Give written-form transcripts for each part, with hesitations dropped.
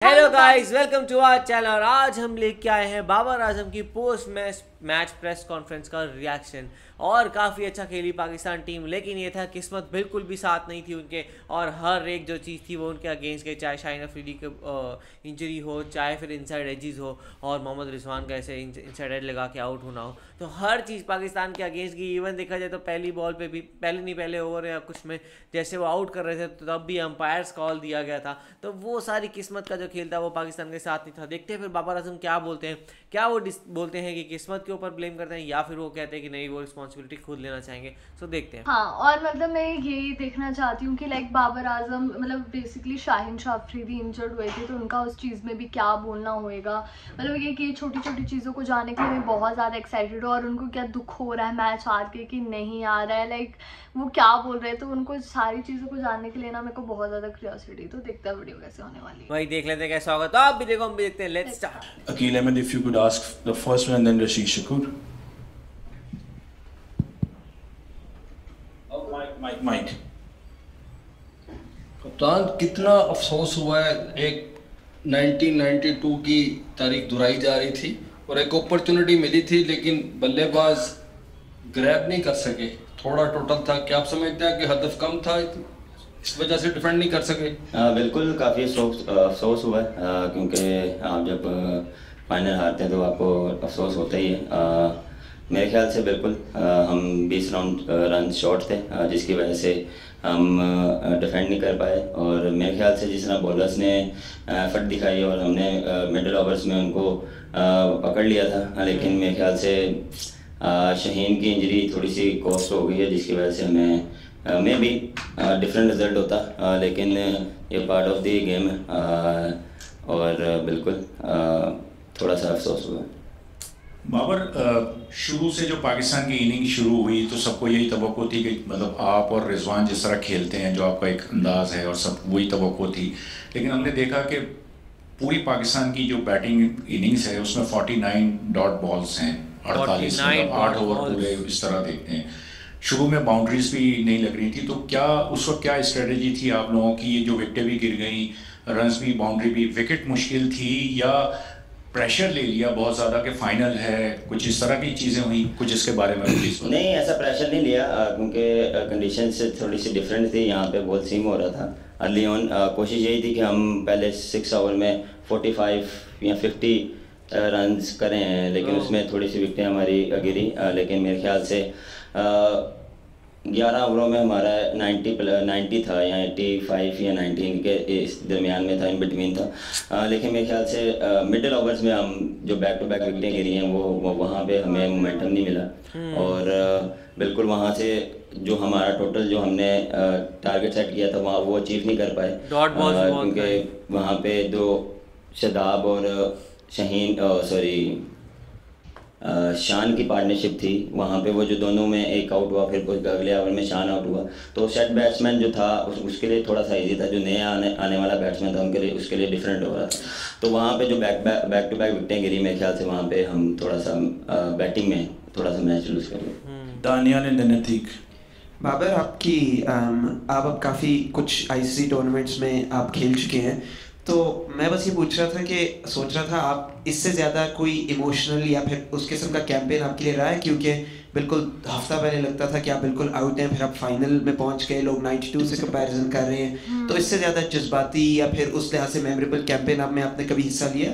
Hello guys, welcome to our channel. और आज हम लेके आए हैं बाबर आजम की पोस्ट मैच प्रेस कॉन्फ्रेंस का रिएक्शन। और काफ़ी अच्छा खेली पाकिस्तान टीम, लेकिन ये था किस्मत बिल्कुल भी साथ नहीं थी उनके। और हर एक जो चीज़ थी वो उनके अगेंस्ट गई, चाहे शाहिन अफरीदी के इंजरी हो, चाहे फिर इनसाइड एजेस हो, और मोहम्मद रिजवान का ऐसे इनसाइड एज लगा के आउट होना हो। तो हर चीज़ पाकिस्तान के अगेंस्ट गई। इवन देखा जाए तो पहली बॉल पे भी, पहले ओवर या कुछ में जैसे वो आउट कर रहे थे तो तब भी अंपायर्स कॉल दिया गया था। तो वो सारी किस्मत का जो खेल था वो पाकिस्तान के साथ नहीं था। देखते हैं फिर बाबर आजम क्या बोलते हैं। क्या वो बोलते हैं कि किस्मत के ऊपर ब्लेम करते हैं, या फिर वो कहते हैं कि नहीं, वो रिस्पॉन्सिबिलिटी खुद लेना चाहेंगे। सो देखते हैं। हाँ, और मतलब मैं यही देखना चाहती हूँ कि लाइक बाबर आजम मतलब बेसिकली शाहिन अफरीदी इंजर्ड हुए थे तो उनका उस चीज़ में भी क्या बोलना होएगा। मतलब ये कि छोटी छोटी चीज़ों को जानने के लिए मैं बहुत ज़्यादा एक्साइटेड हूँ। और उनको क्या दुख हो रहा है मैच हार के कि नहीं आ रहा है, लाइक वो क्या बोल रहे हैं, तो उनको सारी चीज़ों को जानने के लिए ना मेरे को बहुत ज़्यादा क्यूरियोसिटी। तो देखते हैं वीडियो कैसे होने वाली है। वही देख लेते हैं कैसा होगा। तो आप भी देखो, हम भी देखते हैं। Let's start. Akil Ahmed, if you could ask the first one and then Rashid Shakur. Oh, Mike. कप्तान, कितना अफसोस हुआ है। एक 1992 की तारीख दोहराई जा रही थी और एक अपॉर्चुनिटी मिली थी, लेकिन बल्लेबाज ग्रैब नहीं कर सके। थोड़ा टोटल था। क्या आप समझते हैं कि हदफ कम था, इस वजह से डिफेंड नहीं कर सके? बिल्कुल, काफ़ी अफसोस हुआ है, क्योंकि आप जब फाइनल हारते हैं तो आपको अफसोस होता ही है। मेरे ख्याल से बिल्कुल हम 20 राउंड रन शॉर्ट थे, जिसकी वजह से हम डिफेंड नहीं कर पाए। और मेरे ख्याल से जिस तरह बॉलर्स ने एफर्ट दिखाई और हमने मिडिल ओवर्स में उनको पकड़ लिया था, लेकिन मेरे ख्याल से शहीन की इंजरी थोड़ी सी कॉस्ट हो गई है, जिसकी वजह से हमें मे भी डिफरेंट रिजल्ट होता, लेकिन ये पार्ट ऑफ द गेम है। और बिल्कुल थोड़ा सा अफसोस हुआ। बाबर, शुरू से जो पाकिस्तान की इनिंग शुरू हुई तो सबको यही तवक्को थी कि मतलब आप और रिजवान जिस तरह खेलते हैं, जो आपका एक अंदाज है, और सब वही तवक्को थी। लेकिन हमने देखा कि पूरी पाकिस्तान की जो बैटिंग इनिंग्स है उसमें 49 डॉट बॉल्स हैं, 48 मतलब 8 ओवर पूरे इस तरह देखते हैं। शुरू में बाउंड्रीज भी नहीं लग रही थी, तो क्या उस वक्त क्या स्ट्रेटजी थी आप लोगों की? ये जो विकेटें भी गिर गई, रन्स भी, बाउंड्री भी, विकेट मुश्किल थी, या प्रेशर ले लिया बहुत ज़्यादा कि फाइनल है? कुछ इस तरह की चीज़ें हुई, कुछ इसके बारे में प्लीज़? नहीं, ऐसा प्रेशर नहीं लिया, क्योंकि कंडीशन से थोड़ी सी डिफरेंट थी। यहाँ पे बॉल सीम हो रहा था अर्ली ऑन। कोशिश यही थी कि हम पहले 6 ओवर में 45 या 50 रन्स करें, लेकिन उसमें थोड़ी सी विकेटें हमारी गिरी। लेकिन मेरे ख्याल से 11 ओवरों में हमारा 90 था, या 85 या 19 के इस दरमियान में था, इन बिटवीन था। लेकिन मेरे ख्याल से मिडिल ओवर्स में हम जो बैक टू बैक विकेटें गिरी हैं वो वहाँ पे हमें मोमेंटम नहीं मिला। और बिल्कुल वहाँ से जो हमारा टोटल जो हमने टारगेट सेट किया था वहाँ वो अचीव नहीं कर पाए, क्योंकि वहाँ पे दो शदाब और शान की पार्टनरशिप थी। वहाँ पे वो जो दोनों में एक आउट हुआ, फिर अगले ओवर में शान आउट हुआ, तो सेट बैट्समैन जो था उसके लिए थोड़ा सा इजी था। जो नया आने वाला बैट्समैन था उनके लिए, उसके लिए डिफरेंट हो रहा था। तो वहाँ पे जो बैक टू बैक विकेटें गिरी, मेरे ख्याल से वहाँ पे हम थोड़ा सा बैटिंग में थोड़ा सा मैच लूज कर गए। दानियाल एंड नतीक। बाबर, आप अब काफ़ी कुछ आईसीसी टूर्नामेंट्स में आप खेल चुके हैं, तो मैं बस ये सोच रहा था आप इससे ज़्यादा कोई इमोशनल या फिर उस किस्म का कैंपेन आपके लिए रहा है? क्योंकि बिल्कुल हफ्ता पहले लगता था कि आप बिल्कुल आउट हैं, फिर आप फाइनल में पहुंच गए, लोग 92 से कंपैरिजन कर रहे हैं। तो इससे ज़्यादा जज्बाती या फिर उस लिहाज से मेमोरेबल कैंपेन आपने कभी हिस्सा लिया?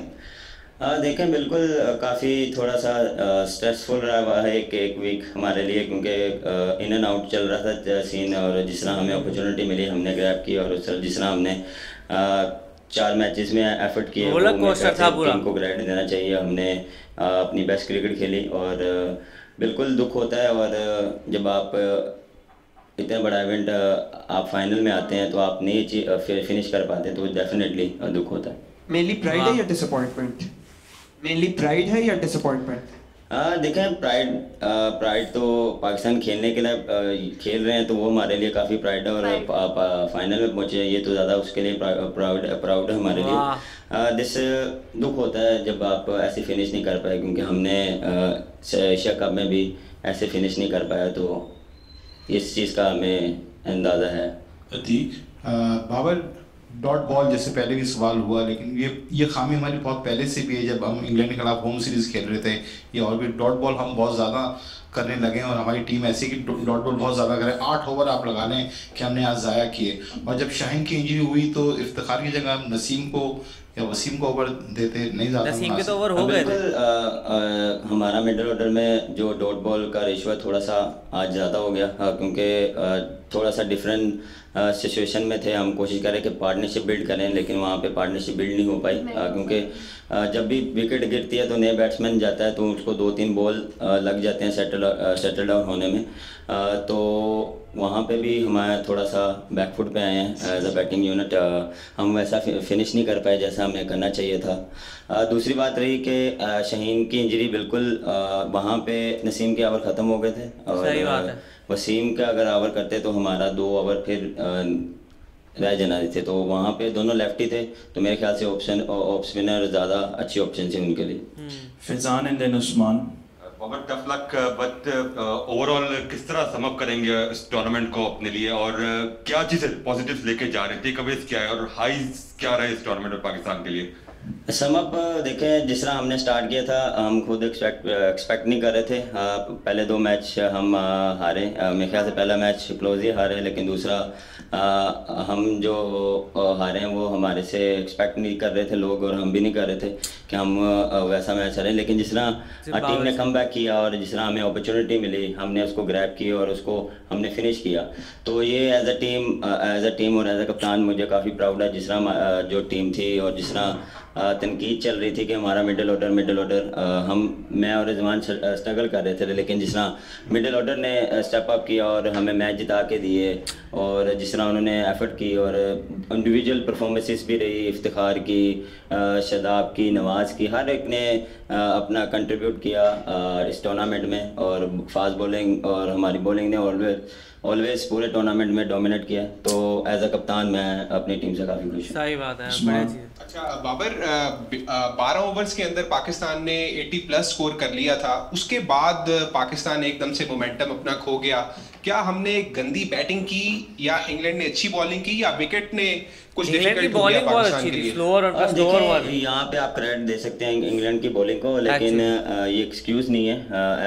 देखें, बिल्कुल काफ़ी थोड़ा सा स्ट्रेसफुल रहा हुआ है एक वीक हमारे लिए, क्योंकि इन एंड आउट चल रहा था सीन। और जिस तरह हमें अपॉर्चुनिटी मिली हमने ग्रैब की, और जिस तरह हमने 4 मैचेस में एफर्ट किए, टीम को क्रेडिट देना चाहिए। हमने अपनी बेस्ट क्रिकेट खेली, और बिल्कुल दुख होता है। और जब आप इतना बड़ा इवेंट आप फाइनल में आते हैं तो आप नहीं फिनिश कर पाते, तो डेफिनेटली दुख होता है। मेनली प्राइड है या डिसअपॉइंटमेंट? मेनली प्राइड है या डिसअपॉइंटमेंट? देखें, प्राइड तो पाकिस्तान खेलने के लिए खेल रहे हैं, तो वो हमारे लिए काफ़ी प्राइड है। और आप फाइनल में पहुंचे, ये तो ज़्यादा उसके लिए प्राउड है हमारे लिए। जिससे दुख होता है जब आप ऐसे फिनिश नहीं कर पाए, क्योंकि हमने एशिया कप में भी ऐसे फिनिश नहीं कर पाया, तो इस चीज़ का हमें अंदाज़ा है। अतीक, बाबर, डॉट बॉल जैसे पहले भी सवाल हुआ, लेकिन ये खामी हमारी बहुत पहले से भी है। जब हम इंग्लैंड के खिलाफ होम सीरीज़ खेल रहे थे या और भी डॉट बॉल हम बहुत ज़्यादा करने लगे हैं, और हमारी टीम ऐसी कि डॉट बॉल बहुत ज़्यादा करे। 8 ओवर आप लगा लें कि हमने आज ज़ाया किए। और जब शाहीन की इंजरी हुई तो इफ्तिखार की जगह हम नसीम को या वसीम को ओवर देते, नहीं ज़्यादा नसीम के तो ओवर हो गए थे। बिल्कुल, हमारा मिडिल ऑर्डर में जो डॉट बॉल का रेशो है थोड़ा सा आज ज़्यादा हो गया, क्योंकि थोड़ा सा डिफरेंट सिचुएशन में थे। हम कोशिश करें कि पार्टनरशिप बिल्ड करें, लेकिन वहाँ पे पार्टनरशिप बिल्ड नहीं हो पाई, क्योंकि जब भी विकेट गिरती है तो नए बैट्समैन जाता है तो उसको 2-3 बॉल लग जाते हैं सेटल डाउन होने में। तो वहाँ पे भी हमारे थोड़ा सा बैकफुट पे आए हैं एज अ बैटिंग यूनिट। हम वैसा फिनिश नहीं कर पाए जैसा हमें करना चाहिए था। दूसरी बात रही कि शाहीन की इंजरी, बिल्कुल वहाँ पे नसीम के ओवर ख़त्म हो गए थे, और वसीम का अगर ओवर करते तो हमारा 2 ओवर फिर रह जाना थे। तो वहाँ पे दोनों लेफ्टी थे, तो मेरे ख्याल से ऑफ स्पिनर ज़्यादा अच्छी ऑप्शन थी उनके लिए। Faizan and then Usman. बहुत टफ लक, बट ओवरऑल किस तरह सम अप करेंगे इस टूर्नामेंट को अपने लिए, और क्या चीज़ पॉजिटिव्स लेके जा रहे थे, कवरेज क्या है और हाईज क्या रहे इस टूर्नामेंट में पाकिस्तान के लिए? सम अप देखें, जिस तरह हमने स्टार्ट किया था हम खुद एक्सपेक्ट नहीं कर रहे थे। पहले 2 मैच हम हारे, मेरे ख्याल से पहला मैच क्लोज ही हारे, लेकिन दूसरा हम जो हारे हैं वो हमारे से एक्सपेक्ट नहीं कर रहे थे लोग, और हम भी नहीं कर रहे थे कि हम वैसा मैच हारें। लेकिन जिस तरह टीम ने कम बैक किया और जिस तरह हमें अपॉर्चुनिटी मिली, हमने उसको ग्रैब की और उसको हमने फिनिश किया। तो ये एज अ टीम और एज अ कप्तान मुझे काफ़ी प्राउड है। जिस तरह जो टीम थी और जिस तरह तनकीद चल रही थी कि हमारा मिडिल ऑर्डर मैं और रिजवान स्ट्रगल कर रहे थे, लेकिन जिस तरह मिडिल ऑर्डर ने स्टेप अप किया और हमें मैच जिता के दिए, और जिस तरह उन्होंने एफर्ट की, और इंडिविजुअल परफॉर्मेंसेस भी रही, इफ्तिखार की, शदाब की, नवाज की, हर एक ने अपना कंट्रीब्यूट किया इस टूर्नामेंट में। और फास्ट बॉलिंग और हमारी बॉलिंग ने ऑलवेज पूरे टूर्नामेंट में डोमिनेट किया। तो एज अ कप्तान मैं अपनी टीम से काफ़ी खुश हूँ। सही बात है। अच्छा बाबर, 12 ओवर्स के अंदर पाकिस्तान ने 80+ स्कोर कर लिया था, उसके बाद पाकिस्तान एकदम से मोमेंटम अपना खो गया। क्या हमने गंदी बैटिंग की, या इंग्लैंड ने अच्छी बॉलिंग की, या विकेट ने कुछ डिफिकल्ट हो गया पाकिस्तान के लिए? यहाँ पे आप क्रेडिट दे सकते हैं इंग्लैंड की बॉलिंग को, लेकिन ये एक्सक्यूज नहीं है।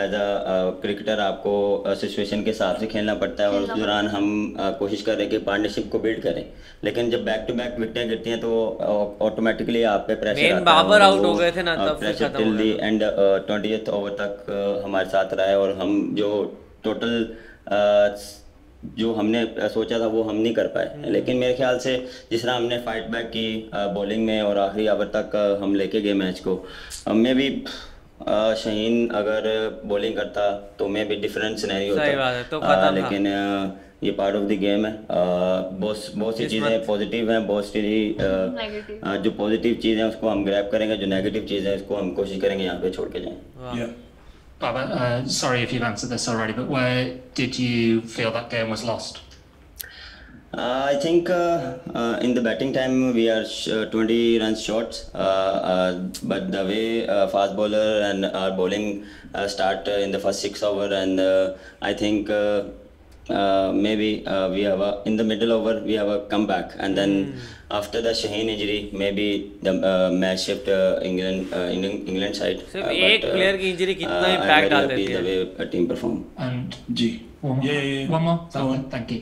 एज अ क्रिकेटर आपको सिचुएशन के हिसाब से खेलना पड़ता है, और उस दौरान हम कोशिश कर रहे हैं कि पार्टनरशिप को बिल्ड करें, लेकिन जब बैक टू बैक विकेटें गिरती हैं तो ऑटोमेटिकली आप पे प्रेशर आता है। बाबर आउट हो गए थे ना, तब pressure till the end 20th over तक हमारे साथ रहा है, और हम जो टोटल जो हमने सोचा था वो हम नहीं कर पाए। लेकिन मेरे ख्याल से जिस तरह हमने फाइट बैक की बॉलिंग में और आखिरी ओवर तक हम लेके गए मैच को, मैं भी शाहीन अगर बॉलिंग करता तो मैं भी डिफरेंट सिनेरियो होता, लेकिन ये पार्ट ऑफ द गेम है। बहुत सी चीज़ें पॉजिटिव हैं, बहुत सी जो पॉजिटिव चीज़ें उसको हम ग्रैब करेंगे, जो नेगेटिव चीज़ें उसको हम कोशिश करेंगे यहाँ पे छोड़ के जाएँ। Baba, sorry if you've answered this already, but where did you feel that game was lost? I think in the batting time we are 20 runs short, but the way fast bowler and our bowling start in the first 6 overs, and I think maybe we have in the middle over we have a comeback, and then after the Shaheen injury maybe the match shift England side. सिर्फ एक player की injury कितना impact डाल देती है। The way team perform. And ji one more. Thank you.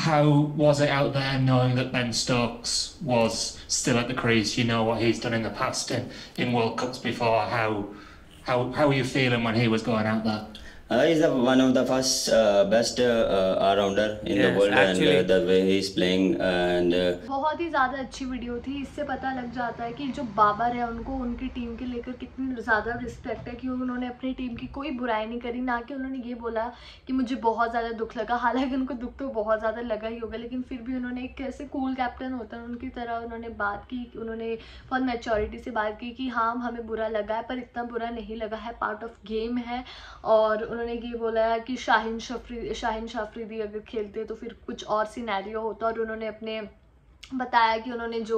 How was it out there knowing that Ben Stokes was still at the crease? You know what he's done in the past in World Cups before. How were you feeling when he was going out there? He's one of the first best all-rounder in the world, actually. And the way he's playing and बहुत ही ज़्यादा अच्छी video थी। इससे पता लग जाता है कि जो बाबर है उनको उनकी टीम के लेकर कितनी ज़्यादा रिस्पेक्ट है, कि उन्होंने अपनी टीम की कोई बुराई नहीं करी, ना कि उन्होंने ये बोला कि मुझे बहुत ज़्यादा दुख लगा। हालांकि उनको दुख तो बहुत ज़्यादा लगा ही होगा, लेकिन फिर भी उन्होंने एक ऐसे कूल कैप्टन होता है उनकी तरह उन्होंने बात की, उन्होंने बहुत मैच्योरिटी से बात की कि हाँ हमें बुरा लगा है पर इतना बुरा नहीं लगा है, पार्ट ऑफ गेम है। और उन्होंने ये बोला है कि शाहीन शाफरीदी अगर खेलते तो फिर कुछ और सिनेरियो होता, और उन्होंने अपने बताया कि उन्होंने जो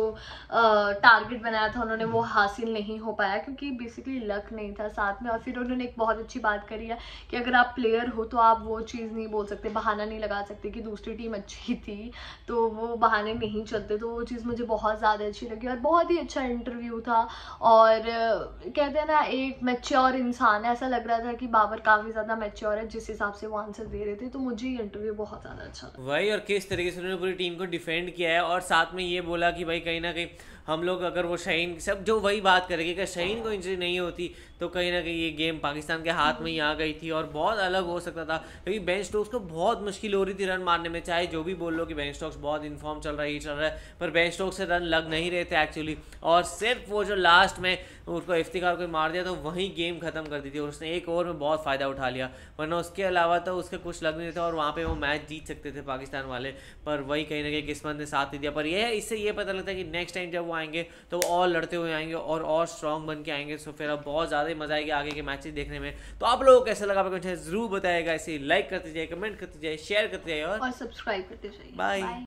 टारगेट बनाया था उन्होंने वो हासिल नहीं हो पाया क्योंकि बेसिकली लक नहीं था साथ में। और फिर उन्होंने एक बहुत अच्छी बात करी है कि अगर आप प्लेयर हो तो आप वो चीज़ नहीं बोल सकते, बहाना नहीं लगा सकते कि दूसरी टीम अच्छी थी, तो वो बहाने नहीं चलते। तो वो चीज़ मुझे बहुत ज़्यादा अच्छी लगी और बहुत ही अच्छा इंटरव्यू था। और कहते हैं ना एक मैच्योर इंसान है, ऐसा लग रहा था कि बाबर काफ़ी ज़्यादा मैच्योर है जिस हिसाब से वो आंसर दे रहे थे। तो मुझे ये इंटरव्यू बहुत ज़्यादा अच्छा लगा। वही, और किस तरीके से उन्होंने पूरी टीम को डिफेंड किया है और साथ में ये बोला कि भाई कहीं ना कहीं हम लोग अगर वो शाहीन सब जो वही बात करेंगे कि शाहीन को इंजरी नहीं होती तो कहीं ना कहीं ये गेम पाकिस्तान के हाथ में ही आ गई थी और बहुत अलग हो सकता था क्योंकि बेन स्टोक्स को बहुत मुश्किल हो रही थी रन मारने में। चाहे जो भी बोल लो कि बेन स्टोक्स बहुत इनफॉर्म चल रहा है पर बेन स्टोक्स से रन लग नहीं रहे थे एक्चुअली। और सिर्फ वो जो लास्ट में उसको इफ्तिखार को मार दिया तो वहीं गेम खत्म कर दी थी और उसने एक ओवर में बहुत फ़ायदा उठा लिया, वरना उसके अलावा तो उसके कुछ लग नहीं था और वहाँ पे वो मैच जीत सकते थे पाकिस्तान वाले। पर वही कहीं ना कहीं किस्मत ने साथ नहीं दिया। पर यह है इससे ये पता लगता है कि नेक्स्ट टाइम जब वो आएंगे तो वो और लड़ते हुए आएंगे और स्ट्रॉन्ग बन के आएंगे। सो फिर अब बहुत ज़्यादा ही मजा आएगा आगे के मैचेस देखने में। तो आप लोगों को कैसा लगा जरूर बताएगा। इसे लाइक करते जाइए, कमेंट करते जाइए, शेयर करते जाइए और सब्सक्राइब करते जाइए। बाय।